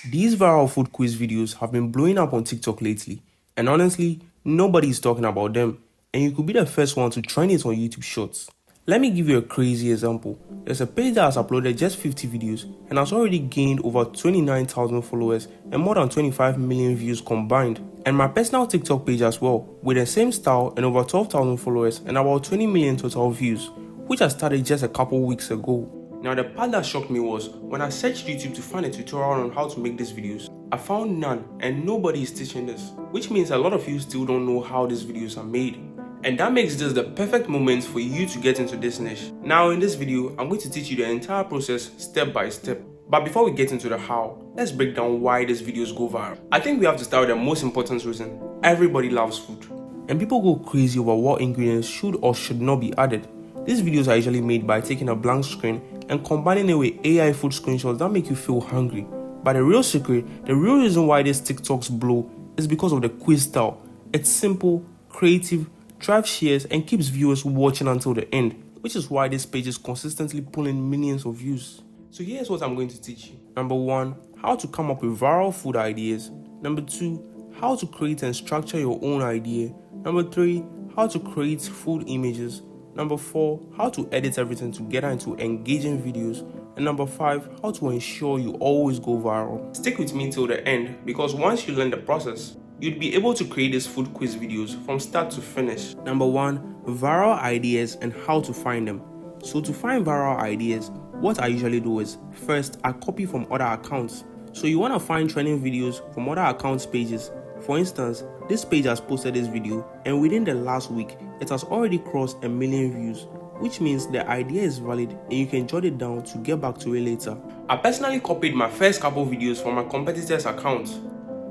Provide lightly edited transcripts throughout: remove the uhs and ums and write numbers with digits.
These viral food quiz videos have been blowing up on TikTok lately, and honestly, nobody is talking about them, and you could be the first one to trend it on YouTube Shorts. Let me give you a crazy example. There's a page that has uploaded just 50 videos and has already gained over 29,000 followers and more than 25 million views combined. And my personal TikTok page as well, with the same style and over 12,000 followers and about 20 million total views, which I started just a couple weeks ago. Now the part that shocked me was when I searched YouTube to find a tutorial on how to make these videos, I found none and nobody is teaching this, which means a lot of you still don't know how these videos are made. And that makes this the perfect moment for you to get into this niche. Now in this video, I'm going to teach you the entire process step by step. But before we get into the how, let's break down why these videos go viral. I think we have to start with the most important reason. Everybody loves food. And people go crazy over what ingredients should or should not be added. These videos are usually made by taking a blank screen and combining it with AI food screenshots that make you feel hungry. But the real secret, the real reason why these TikToks blow is because of the quiz style. It's simple, creative, drives shares and keeps viewers watching until the end, which is why this page is consistently pulling millions of views. So here's what I'm going to teach you. Number 1, how to come up with viral food ideas. Number 2, how to create and structure your own idea. Number 3, how to create food images. Number 4, how to edit everything together into engaging videos. And number 5, how to ensure you always go viral. Stick with me till the end because once you learn the process, you'd be able to create these food quiz videos from start to finish. Number 1, viral ideas and how to find them. So to find viral ideas, what I usually do is, first I copy from other accounts. So you want to find trending videos from other accounts pages. For instance, this page has posted this video and within the last week, it has already crossed 1 million views, which means the idea is valid and you can jot it down to get back to it later. I personally copied my first couple videos from my competitors' accounts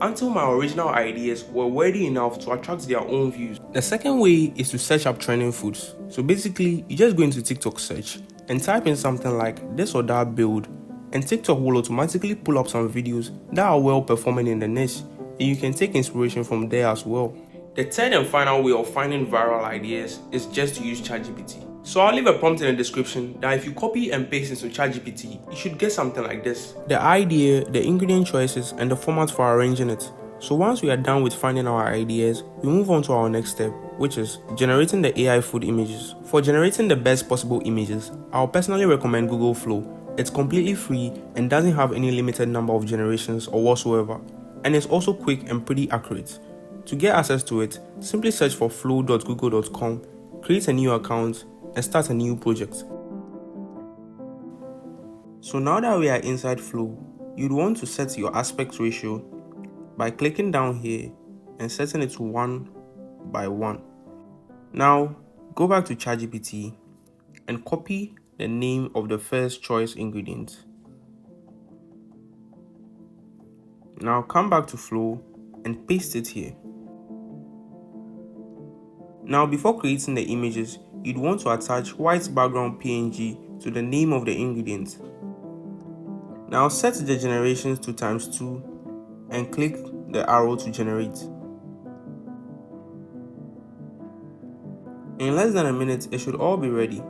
until my original ideas were worthy enough to attract their own views. The second way is to search up trending foods. So basically, you just go into TikTok search and type in something like this or that build, and TikTok will automatically pull up some videos that are well performing in the niche, and you can take inspiration from there as well. The third and final way of finding viral ideas is just to use ChatGPT. So I'll leave a prompt in the description that if you copy and paste into ChatGPT, you should get something like this. The idea, the ingredient choices, and the format for arranging it. So once we are done with finding our ideas, we move on to our next step, which is generating the AI food images. For generating the best possible images, I'll personally recommend Google Flow. It's completely free and doesn't have any limited number of generations or whatsoever. And it's also quick and pretty accurate. To get access to it, simply search for flow.google.com, create a new account, and start a new project. So now that we are inside Flow, you'd want to set your aspect ratio by clicking down here and setting it to 1:1. Now go back to ChatGPT and copy the name of the first choice ingredient. Now come back to Flow and paste it here. Now before creating the images, you'd want to attach white background PNG to the name of the ingredient. Now set the generations to ×2 and click the arrow to generate. In less than a minute, it should all be ready.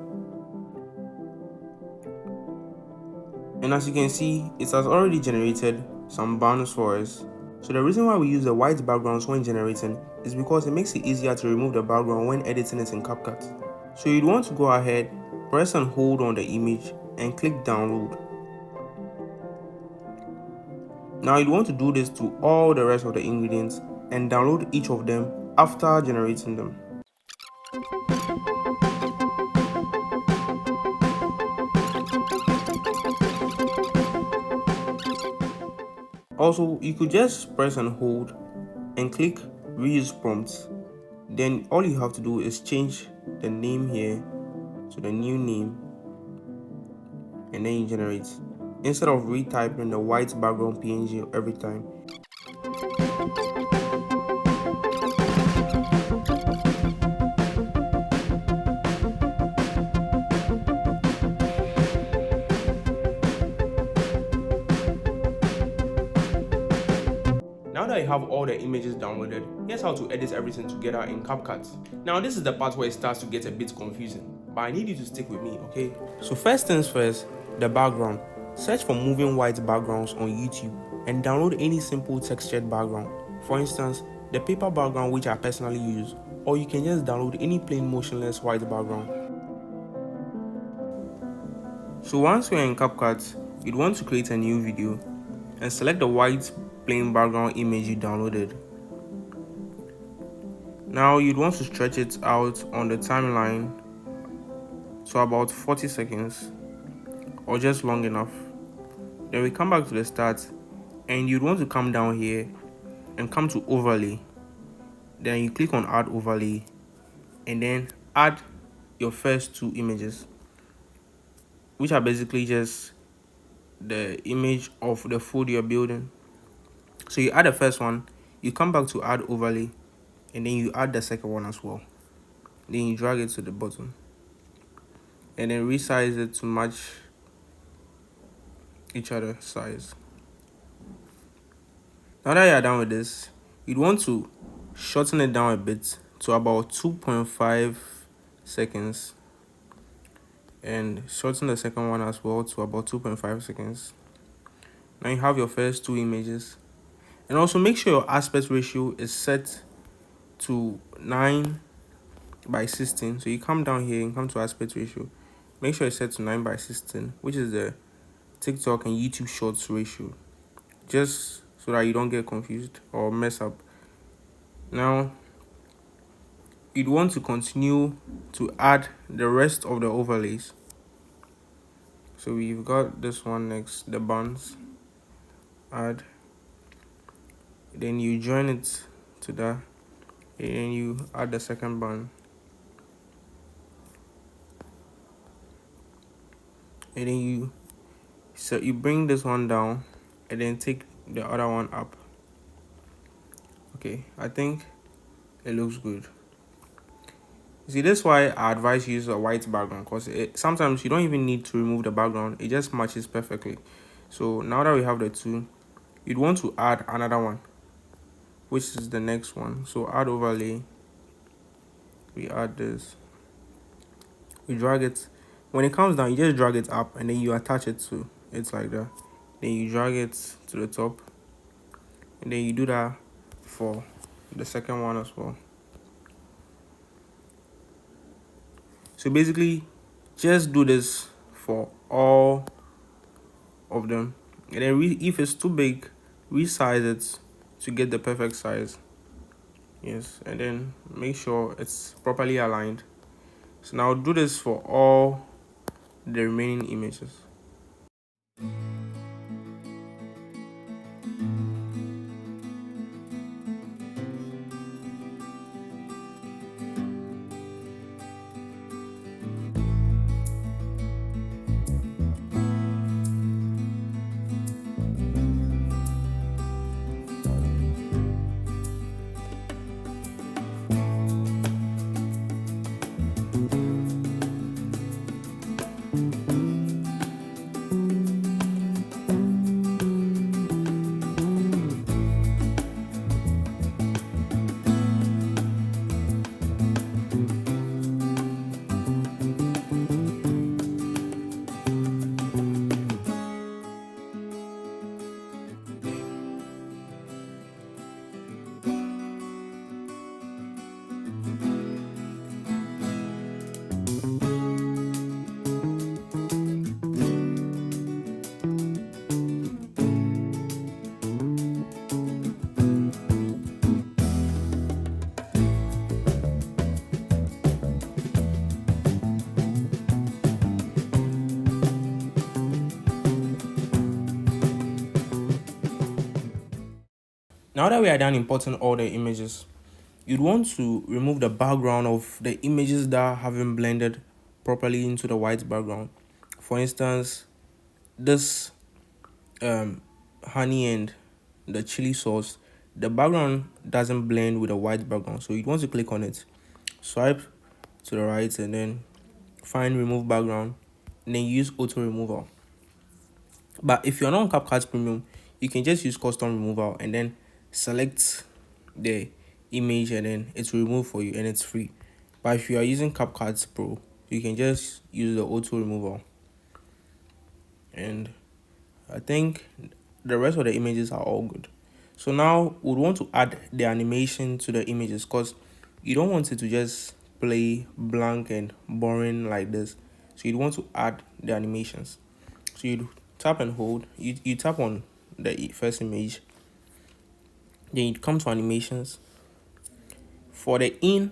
And as you can see, it has already generated some banners for us. So the reason why we use the white backgrounds when generating is because it makes it easier to remove the background when editing it in CapCut. So you'd want to go ahead, press and hold on the image and click download. Now you'd want to do this to all the rest of the ingredients and download each of them after generating them. Also, you could just press and hold and click reuse prompts. Then all you have to do is change the name here to the new name and then you generate instead of retyping the white background PNG every time. Now that you have all the images downloaded, here's how to edit everything together in CapCut. Now this is the part where it starts to get a bit confusing, but I need you to stick with me, okay? So first things first, the background. Search for moving white backgrounds on YouTube and download any simple textured background. For instance, the paper background which I personally use, or you can just download any plain motionless white background. So once you're in CapCut, you'd want to create a new video and select the white plain background image you downloaded. Now you'd want to stretch it out on the timeline to about 40 seconds or just long enough. Then we come back to the start and you'd want to come down here and come to overlay. Then you click on add overlay and then add your first two images, which are basically just the image of the food you're building. So you add the first one, you come back to add overlay, and then you add the second one as well. Then you drag it to the bottom and then resize it to match each other size. Now that you're done with this, you'd want to shorten it down a bit to about 2.5 seconds and shorten the second one as well to about 2.5 seconds. Now you have your first two images, and also make sure your aspect ratio is set to 9:16. So you come down here and come to aspect ratio, make sure it's set to 9:16, which is the TikTok and YouTube Shorts ratio, just so that you don't get confused or mess up. Now you'd want to continue to add the rest of the overlays. So we've got this one next, the buns. Add, then you join it to that, and then you add the second bun, and then you bring this one down and then take the other one up. Okay, I think it looks good. See, that's why I advise you use a white background, because sometimes you don't even need to remove the background, it just matches perfectly. So now that we have the two, you'd want to add another one, which is the next one. So add overlay, we add this, we drag it. When it comes down, you just drag it up and then you attach it to it like that. Then you drag it to the top, and then you do that for the second one as well. So basically, just do this for all of them, and then if it's too big, resize it to get the perfect size. Yes, and then make sure it's properly aligned. So now do this for all the remaining images. Now that we are done importing all the images, you'd want to remove the background of the images that haven't blended properly into the white background. For instance, this honey and the chili sauce, the background doesn't blend with the white background, so you'd want to click on it, swipe to the right, and then find remove background, and then use auto removal. But if you're not on CapCut Premium, you can just use custom removal and then select the image and then it's removed for you and it's free. But if you are using CapCut Pro, you can just use the auto removal. And I think the rest of the images are all good. So now we would want to add the animation to the images, because you don't want it to just play blank and boring like this. So you'd want to add the animations. So you tap and hold, you tap on the first image, then you come to animations. For the in,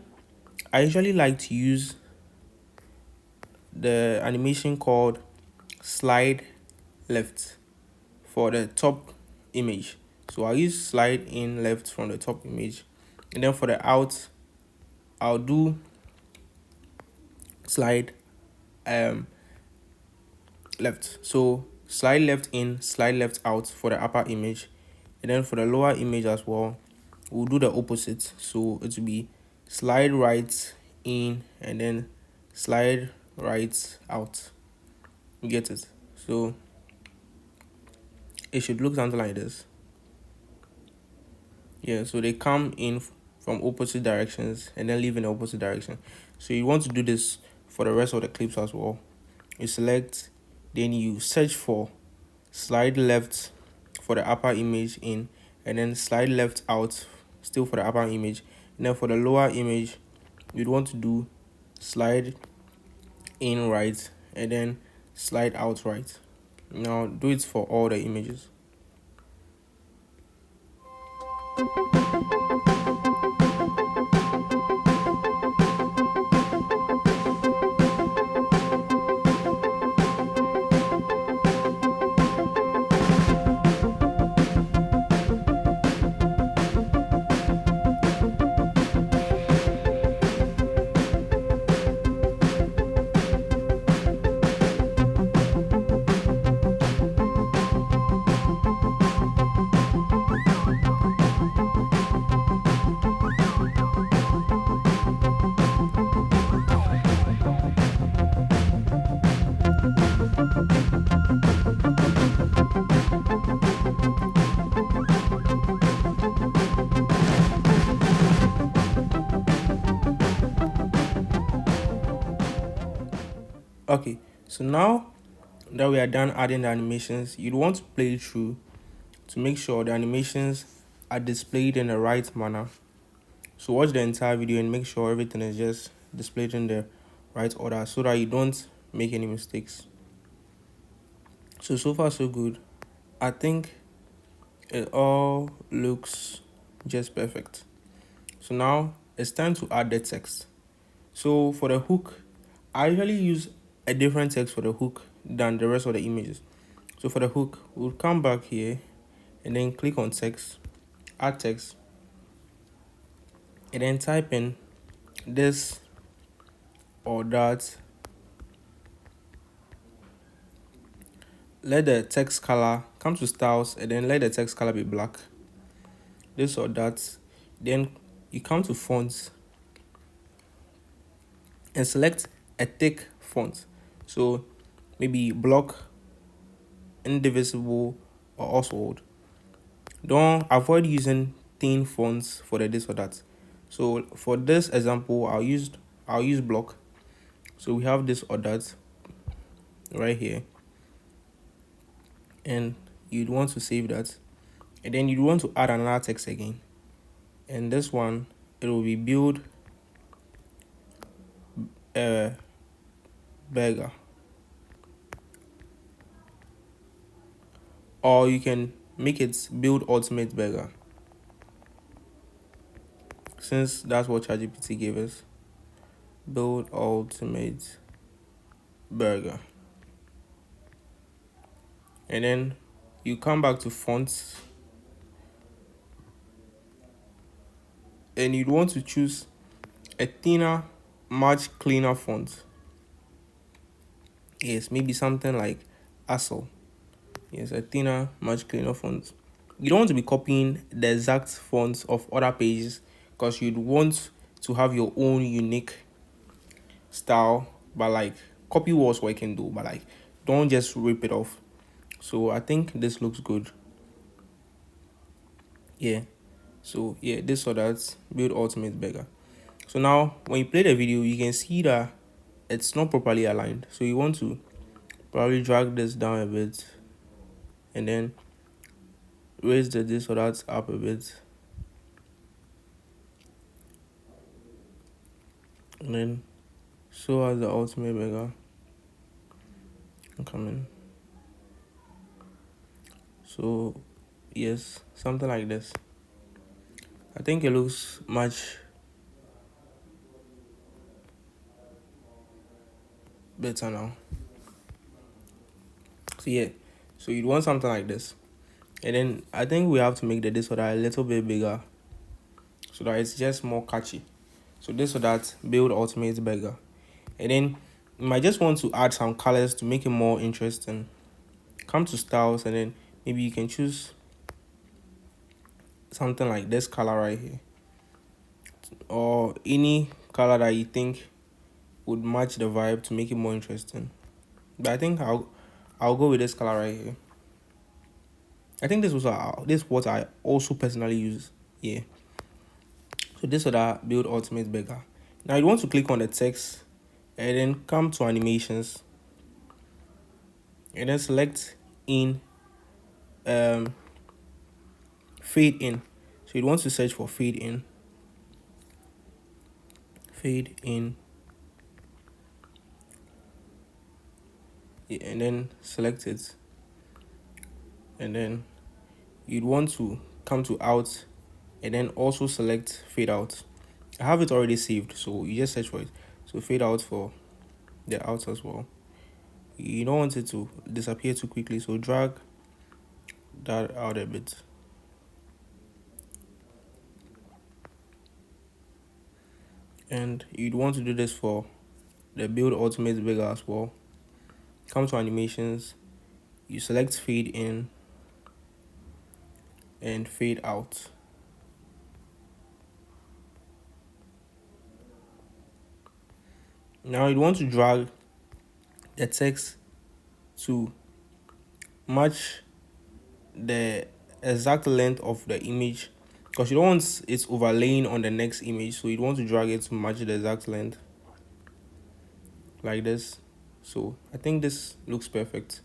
I usually like to use the animation called slide left for the top image. So I'll use slide in left from the top image, and then for the out, I'll do slide left. So slide left in, slide left out for the upper image, and then for the lower image as well, we'll do the opposite. So it will be slide right in and then slide right out. You get it? So it should look something like this. Yeah, so they come in from opposite directions and then leave in the opposite direction. So you want to do this for the rest of the clips as well. You select, then you search for slide left for the upper image in, and then slide left out still for the upper image, and then for the lower image you'd want to do slide in right and then slide out right. Now do it for all the images. Okay, so now that we are done adding the animations, you'd want to play it through to make sure the animations are displayed in the right manner. So watch the entire video and make sure everything is just displayed in the right order so that you don't make any mistakes. So far so good. I think it all looks just perfect. So now it's time to add the text. So for the hook, I usually use a different text for the hook than the rest of the images. So for the hook, we'll come back here and then click on text, add text, and then type in this or that. Let the text color come to styles and then let the text color be black, this or that. Then you come to fonts and select a thick font. So maybe block, indivisible, or Oswald. Don't avoid using thin fonts for the this or that. So for this example, I'll use block. So we have this or that right here, and you'd want to save that, and then you'd want to add another text again, and this one it will be build a burger, or you can make it build ultimate burger, since that's what ChatGPT gave us. Build ultimate burger, and then you come back to fonts and you'd want to choose a thinner, much cleaner font. Yes, maybe something like Asel. Yes, a thinner, much cleaner font. You don't want to be copying the exact fonts of other pages, because you'd want to have your own unique style. But like, copy what's working though, but like, don't just rip it off. So I think this looks good. Yeah. So yeah, this or that, build ultimate burger. So now when you play the video, you can see that it's not properly aligned. So you want to probably drag this down a bit and then raise the this or that up a bit, and then show us the ultimate burger. Coming. So yes, something like this. I think it looks much better now. So yeah, so you'd want something like this, and then I think we have to make the this or that a little bit bigger so that it's just more catchy. So this or that build ultimate burger, and then you might just want to add some colors to make it more interesting. Come to styles, and then maybe you can choose something like this color right here, or any color that you think would match the vibe to make it more interesting. But I think I'll go with this color right here. I think this is what I also personally use. Yeah. So this or that build ultimate burger. Now you want to click on the text and then come to animations and then select in fade in. So you want to search for fade in. Fade in. Yeah, and then select it. And then you'd want to come to out and then also select fade out. I have it already saved, so you just search for it. So fade out for the out as well. You don't want it to disappear too quickly, so drag that out a bit. And you'd want to do this for the build ultimate burger as well. Come to animations, you select fade in and fade out. Now you'd want to drag the text to match the exact length of the image, because you don't want it overlaying on the next image, so you want to drag it to match the exact length like this. So I think this looks perfect.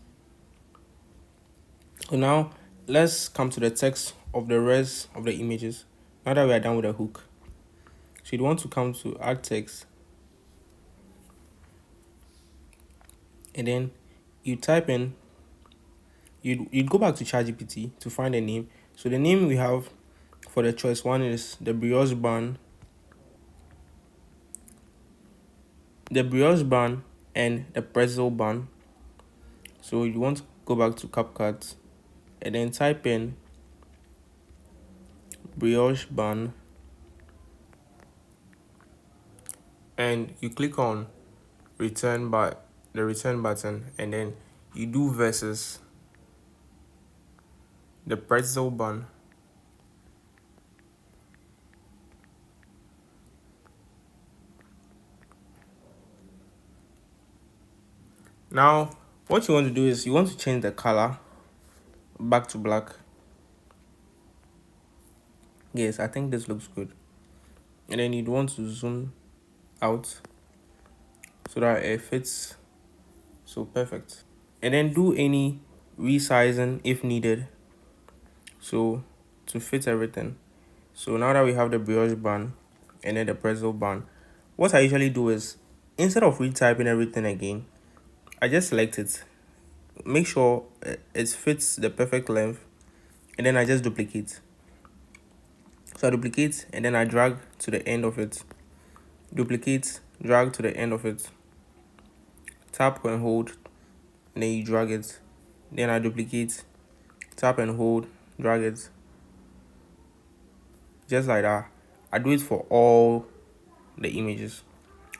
So now let's come to the text of the rest of the images. Now that we are done with the hook, so you'd want to come to add text, and then you type in, you'd go back to ChatGPT to find a name. So the name we have for the choice one is the brioche bun, and the pretzel bun. So you want to go back to CapCut and then type in brioche bun, and you click on the return button, and then you do versus the pretzel bun. Now what you want to do is you want to change the color back to black. Yes, I think this looks good. And then you'd want to zoom out so that it fits so perfect. And then do any resizing if needed, so to fit everything. So now that we have the brioche bun and then the pretzel bun, what I usually do is, instead of retyping everything again, I just select it, make sure it fits the perfect length, and then I just duplicate. So I duplicate and then I drag to the end of it. Duplicate, drag to the end of it. Tap and hold, and then you drag it. Then I duplicate, tap and hold, drag it. Just like that. I do it for all the images,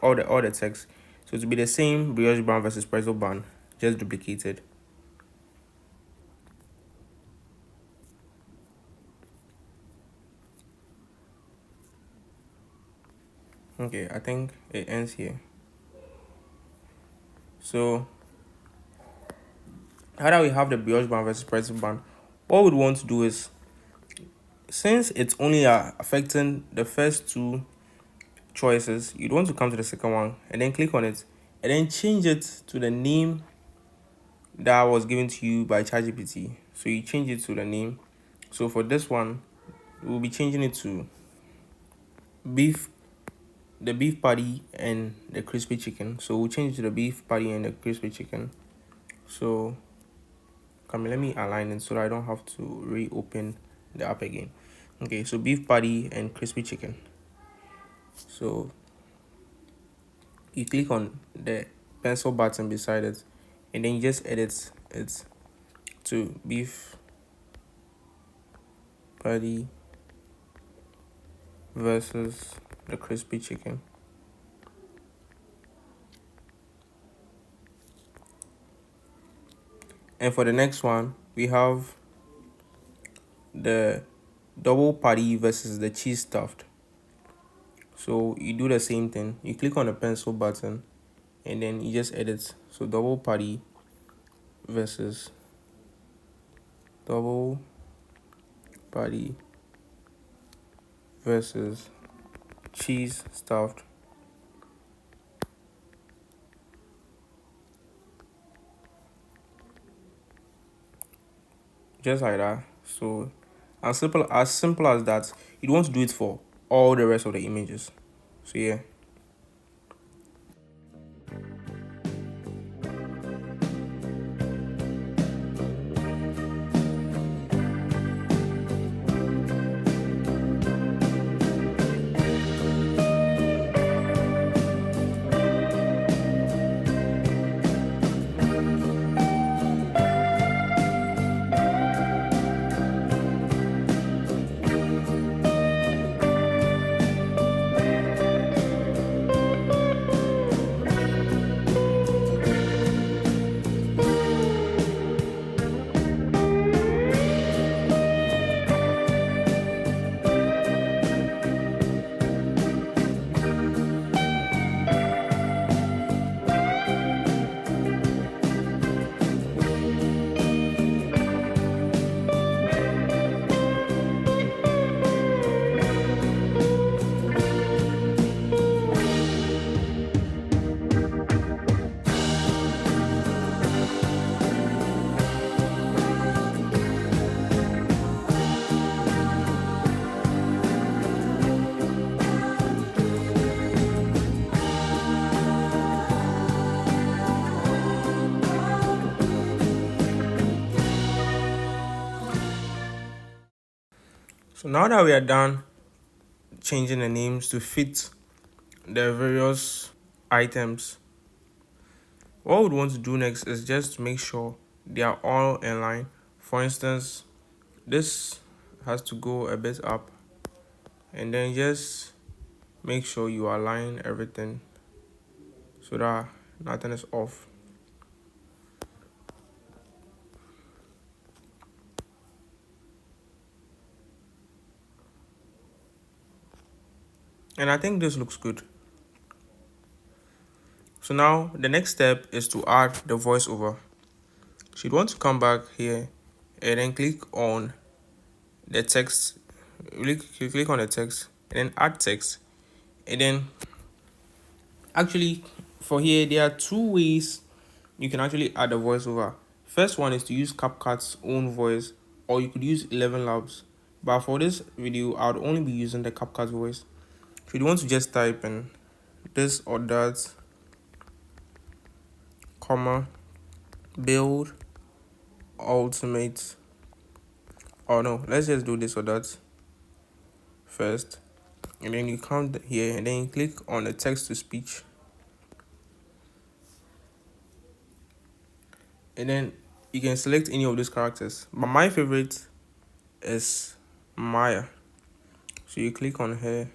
all the text. So to be the same brioche bun versus pretzel bun, just duplicated. Okay, I think it ends here. So now that we have the brioche bun versus pretzel bun, what we'd want to do is, since it's only affecting the first two choices, you'd want to come to the second one and then click on it and then change it to the name that was given to you by ChatGPT. So you change it to the name. So for this one, we'll be changing it to beef, the beef patty and the crispy chicken. So we'll change it to the beef patty and the crispy chicken. So come, let me align it so that I don't have to reopen the app again. Okay, so beef patty and crispy chicken. So you click on the pencil button beside it, and then you just edit it to beef patty versus the crispy chicken. And for the next one, we have the double patty versus the cheese stuffed. So you do the same thing. You click on the pencil button and then you just edit. So double patty versus double patty versus cheese stuffed. Just like that. So as simple as that. You want to do it for all the rest of the images. So yeah. So now that we are done changing the names to fit the various items, what we want to do next is just to make sure they are all in line. For instance, this has to go a bit up, and then just make sure you align everything so that nothing is off. And I think this looks good. So now the next step is to add the voiceover. So you want to come back here and then click on the text. You click on the text and then add text. And then actually for here there are two ways you can actually add a voiceover. First one is to use CapCut's own voice, or you could use 11 Labs. But for this video, I would only be using the CapCut voice. So you want to just type in this or that, comma, build ultimate. Oh no, let's just do this or that first. And then you come here and then you click on the text to speech. And then you can select any of these characters. But my favorite is Maya. So you click on her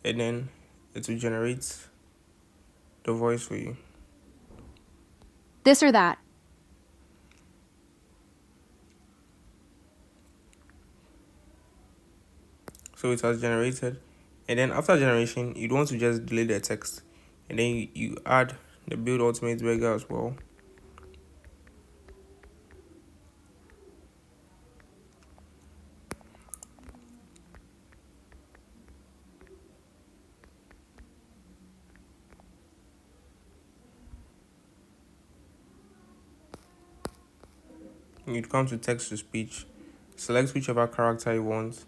and then it will generate the voice for you. This or that. So it has generated, and then after generation you want to just delete the text, and then you add the build ultimate burger as well. You'd come to text to speech, select whichever character you want,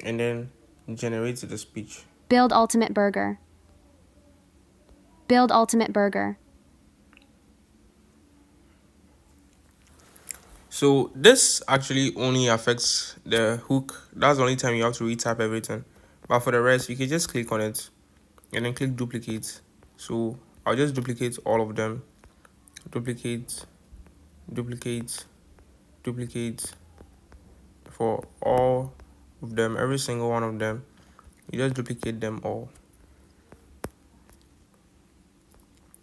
and then generate the speech. Build ultimate burger. Build ultimate burger. So this actually only affects the hook. That's the only time you have to retype everything. But for the rest, you can just click on it and then click duplicate. So I'll just duplicate all of them. Duplicate, duplicate, duplicate for all of them, every single one of them. You just duplicate them all.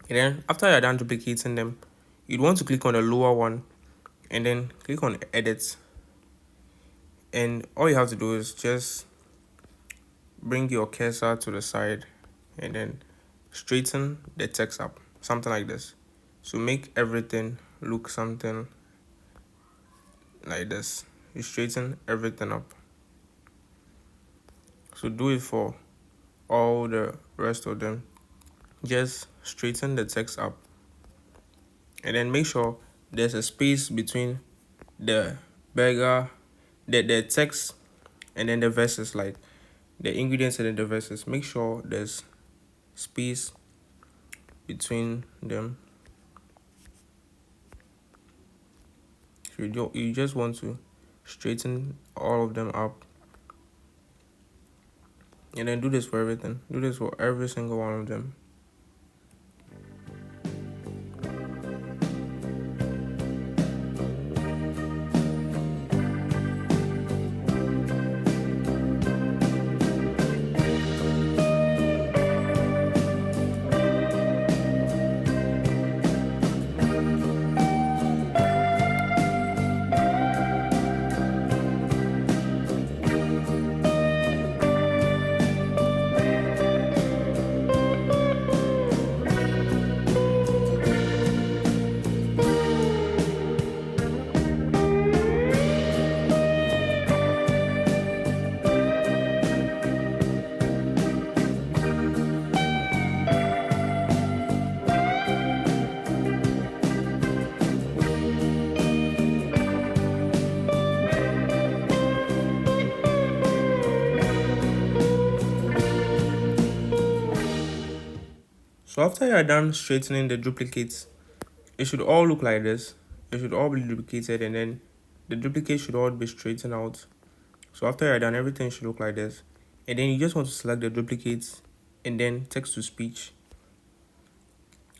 And then after you're done duplicating them, you'd want to click on the lower one and then click on edit. And all you have to do is just bring your cursor to the side and then straighten the text up, something like this. So make everything look something like this. You straighten everything up. So do it for all the rest of them. Just straighten the text up and then make sure there's a space between the burger, the text, and then the verses, like the ingredients and then the verses. Make sure there's space between them. So you just want to straighten all of them up, and then do this for everything. Do this for every single one of them. So after you're done straightening the duplicates, it should all look like this. It should all be duplicated, and then the duplicates should all be straightened out. So after you're done, everything should look like this. And then you just want to select the duplicates and then text to speech.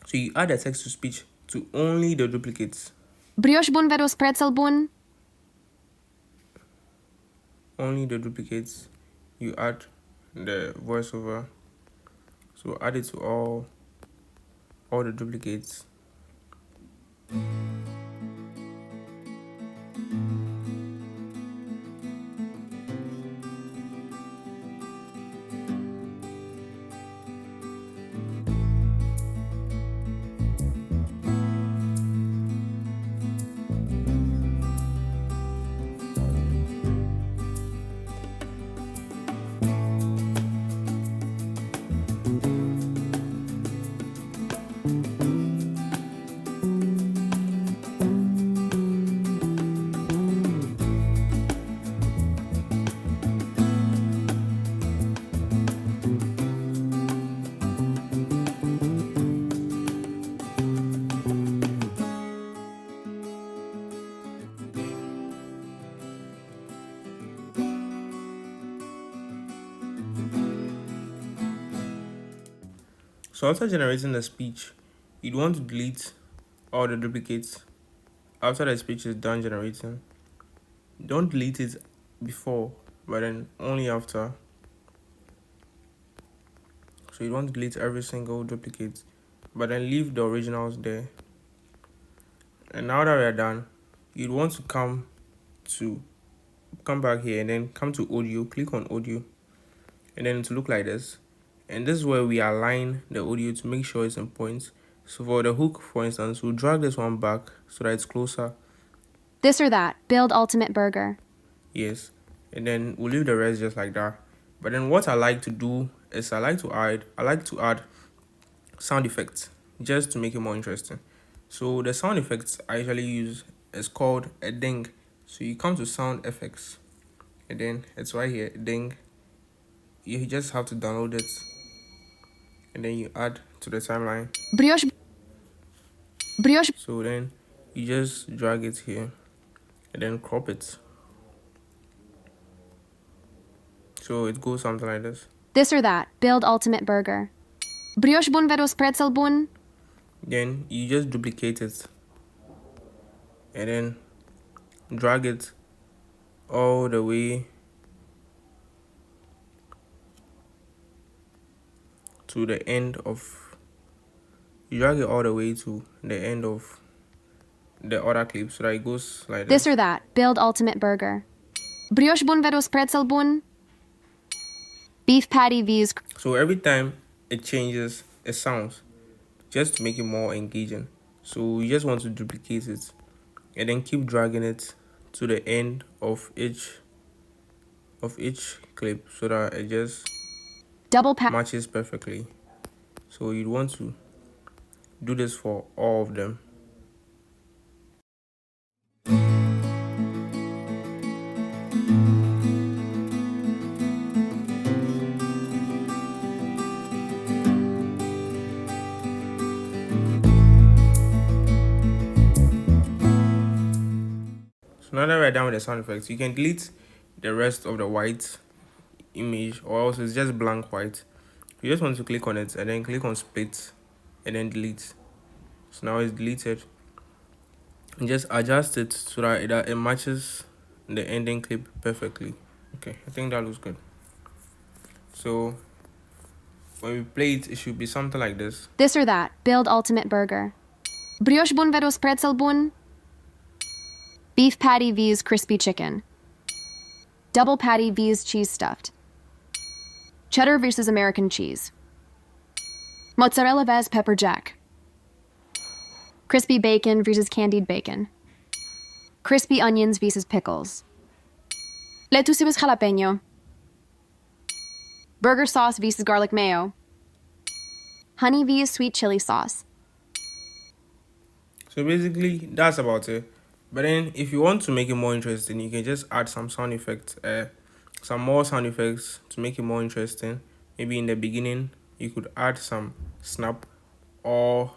So you add the text to speech to only the duplicates. Brioche bun versus pretzel bun. Only the duplicates. You add the voiceover. So add it to all the duplicates. So after generating the speech, you'd want to delete all the duplicates after the speech is done generating. Don't delete it before, but then only after. So you want to delete every single duplicate, but then leave the originals there. And now that we are done, you'd want to come back here and then come to audio, click on audio, and then to look like this. And this is where we align the audio to make sure it's in points. So for the hook, for instance, we'll drag this one back so that it's closer. This or that. Build ultimate burger. Yes. And then we'll leave the rest just like that. But then what I like to do is I like to add sound effects just to make it more interesting. So the sound effects I usually use is called a ding. So you come to sound effects, and then it's right here, ding. You just have to download it, and then you add to the timeline. Brioche. So then you just drag it here, and then crop it. So it goes something like this. This or that. Build ultimate burger. Brioche bun versus pretzel bun. Then you just duplicate it, and then drag it all the way to the end of, you drag it all the way to the end of the other clip, so that it goes like This or that. Build ultimate burger. Brioche bun versus pretzel bun. Beef patty vs. So every time it changes, it sounds, just to make it more engaging. So you just want to duplicate it, and then keep dragging it to the end of each clip, so that it just Double pat. matches perfectly. So you'd want to do this for all of them. So now that we're done with the sound effects, you can delete the rest of the white image, or else it's just blank white. You just want to click on it and then click on split and then delete. So now it's deleted. And just adjust it so that it matches the ending clip perfectly. Okay, I think that looks good. So when we play it, it should be something like this. This or that. Build ultimate burger. Brioche bun versus pretzel bun. Beef patty vs crispy chicken. Double patty vs cheese stuffed. Cheddar versus American cheese. Mozzarella vs pepper jack. Crispy bacon versus candied bacon. Crispy onions versus pickles. Lettuce vs jalapeno. Burger sauce versus garlic mayo. Honey vs sweet chili sauce. So basically, that's about it. But then if you want to make it more interesting, you can just add some sound effects, some more sound effects to make it more interesting. Maybe in the beginning, you could add some snap, or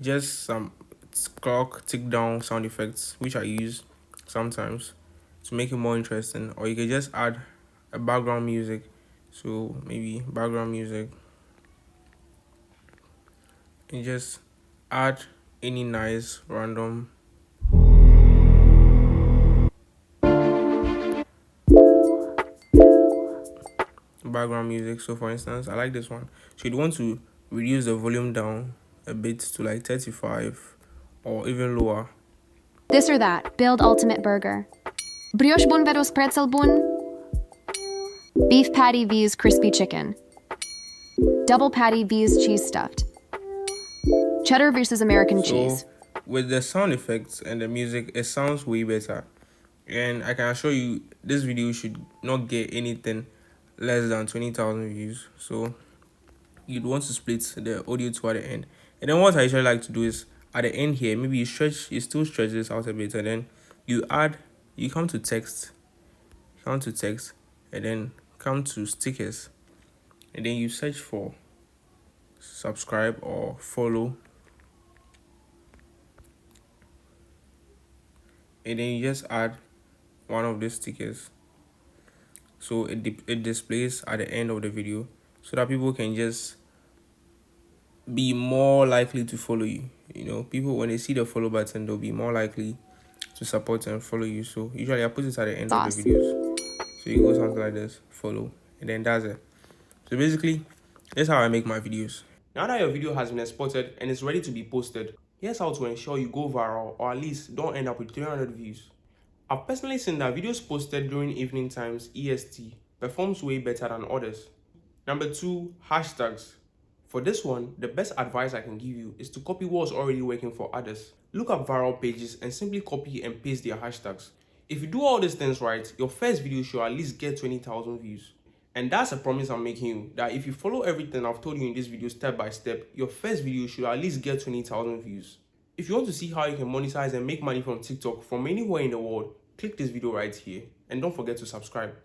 just some clock tick down sound effects, which I use sometimes to make it more interesting. Or you can just add a background music. So maybe background music, and just add any nice random background music. So for instance, I like this one. So you'd want to reduce the volume down a bit to like 35 or even lower. This or that. Build ultimate burger. Brioche bun versus pretzel bun. Beef patty vs crispy chicken. Double patty vs cheese stuffed. Cheddar versus American cheese. With the sound effects and the music, it sounds way better. And I can assure you, this video should not get anything less than 20,000 views. So you'd want to split the audio toward the end. And then what I usually like to do is at the end here, maybe you still stretch this out a bit, and then you come to text, and then come to stickers, and then you search for subscribe or follow, and then you just add one of these stickers, so it displays at the end of the video, so that people can just be more likely to follow you. You know, people, when they see the follow button, they'll be more likely to support and follow you. So usually I put it at the end of the videos. So you go something like this, follow, and then that's it. So basically, that's how I make my videos. Now that your video has been exported and is ready to be posted, here's how to ensure you go viral, or at least don't end up with 300 views. I've personally seen that videos posted during evening times EST performs way better than others. Number 2, hashtags. For this one, the best advice I can give you is to copy what's already working for others. Look up viral pages and simply copy and paste their hashtags. If you do all these things right, your first video should at least get 20,000 views. And that's a promise I'm making you, that if you follow everything I've told you in this video step by step, your first video should at least get 20,000 views. If you want to see how you can monetize and make money from TikTok from anywhere in the world, click this video right here and don't forget to subscribe.